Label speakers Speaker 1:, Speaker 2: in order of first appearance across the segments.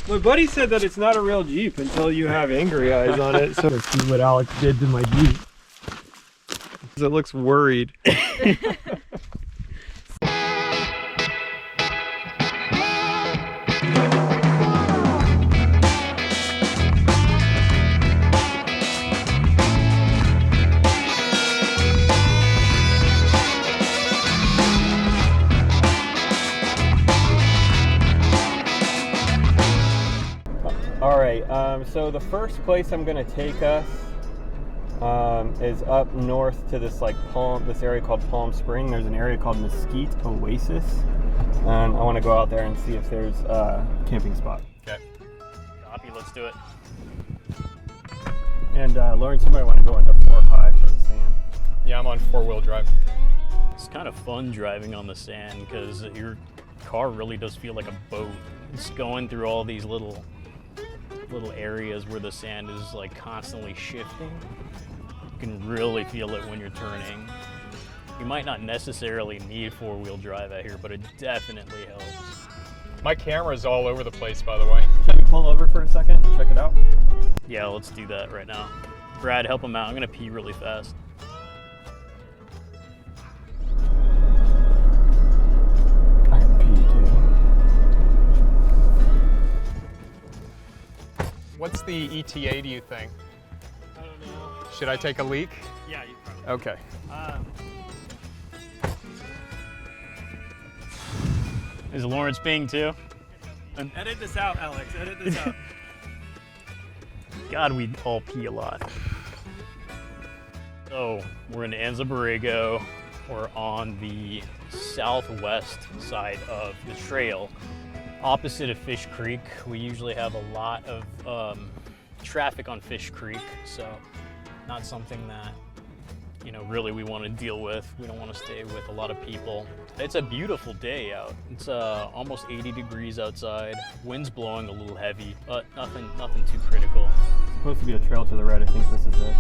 Speaker 1: My buddy said that it's not a real Jeep until you have angry eyes on it. So let's see what Alex did to my Jeep. It looks worried. Alright, so the first place I'm going to take us is up north to this this area called Palm Spring. There's an area called Mesquite Oasis, and I want to go out there and see if there's a camping spot.
Speaker 2: Okay. Copy, let's do it.
Speaker 1: And Lawrence, you might want to go into 4 high for the sand.
Speaker 2: Yeah, I'm on 4-wheel drive.
Speaker 3: It's kind of fun driving on the sand because your car really does feel like a boat. It's going through all these little areas where the sand is like constantly shifting. You can really feel it when you're turning. You might not necessarily need 4-wheel drive out here, but it definitely helps.
Speaker 2: My camera's all over the place, by the way.
Speaker 1: Can we pull over for a second and check it out?
Speaker 3: Yeah, let's do that right now. Brad, help him out. I'm gonna pee really fast.
Speaker 1: I can pee too.
Speaker 2: What's the ETA, do you think?
Speaker 3: I don't know.
Speaker 2: Should I take a leak?
Speaker 3: Yeah, you probably.
Speaker 2: Okay.
Speaker 3: Is Lawrence peeing too?
Speaker 1: Edit this out, Alex. Edit this out.
Speaker 3: God, we all pee a lot. So, we're in Anza, Borrego. We're on the southwest side of the trail, opposite of Fish Creek. We usually have a lot of traffic on Fish Creek, so not something that, you know, really we want to deal with. We don't want to stay with a lot of people. It's a beautiful day out. It's almost 80 degrees outside. Wind's blowing a little heavy, but nothing too critical.
Speaker 1: It's supposed to be a trail to the right. I think this is it.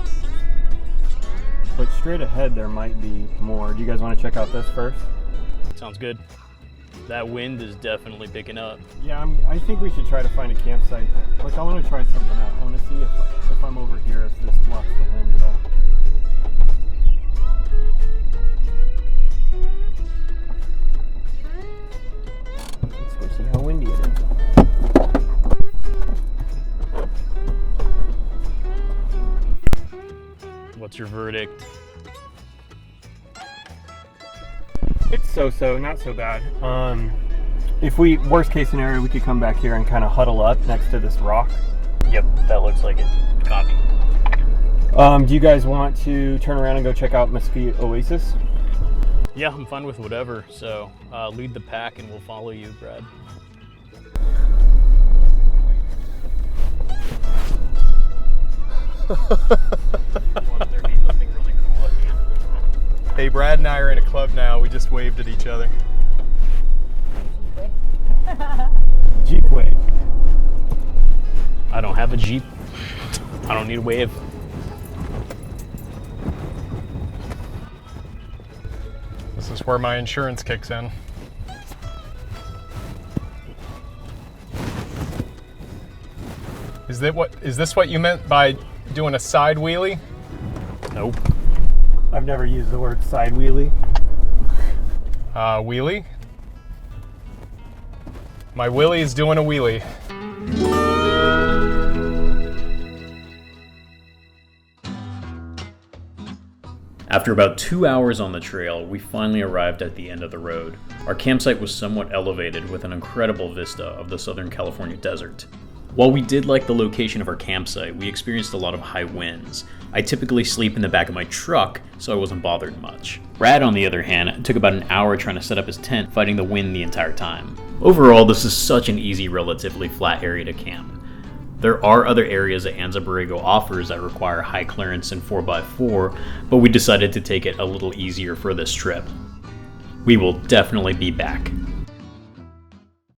Speaker 1: But straight ahead there might be more. Do you guys want to check out this first?
Speaker 3: Sounds good. That wind is definitely picking up.
Speaker 1: Yeah, I think we should try to find a campsite. Like, I want to try something out. I want to see if I'm over here, if this blocks the wind at all. Let's go see how windy it is.
Speaker 3: What's your verdict?
Speaker 1: It's so, not so bad. If worst case scenario, we could come back here and kind of huddle up next to this rock.
Speaker 3: Yep, that looks like it. Copy.
Speaker 1: Do you guys want to turn around and go check out Mesquite Oasis?
Speaker 3: Yeah, I'm fine with whatever. So lead the pack and we'll follow you, Brad.
Speaker 2: Hey, Brad and I are in a club now. We just waved at each other.
Speaker 1: Jeep wave.
Speaker 3: I don't have a Jeep. I don't need a wave.
Speaker 2: This is where my insurance kicks in. Is this what you meant by doing a side wheelie?
Speaker 3: Nope.
Speaker 1: I've never used the word side wheelie.
Speaker 2: Wheelie? My Willie is doing a wheelie.
Speaker 3: After about 2 hours on the trail, we finally arrived at the end of the road. Our campsite was somewhat elevated with an incredible vista of the Southern California desert. While we did like the location of our campsite, we experienced a lot of high winds. I typically sleep in the back of my truck, so I wasn't bothered much. Brad, on the other hand, took about an hour trying to set up his tent, fighting the wind the entire time. Overall, this is such an easy, relatively flat area to camp. There are other areas that Anza Borrego offers that require high clearance and 4x4, but we decided to take it a little easier for this trip. We will definitely be back.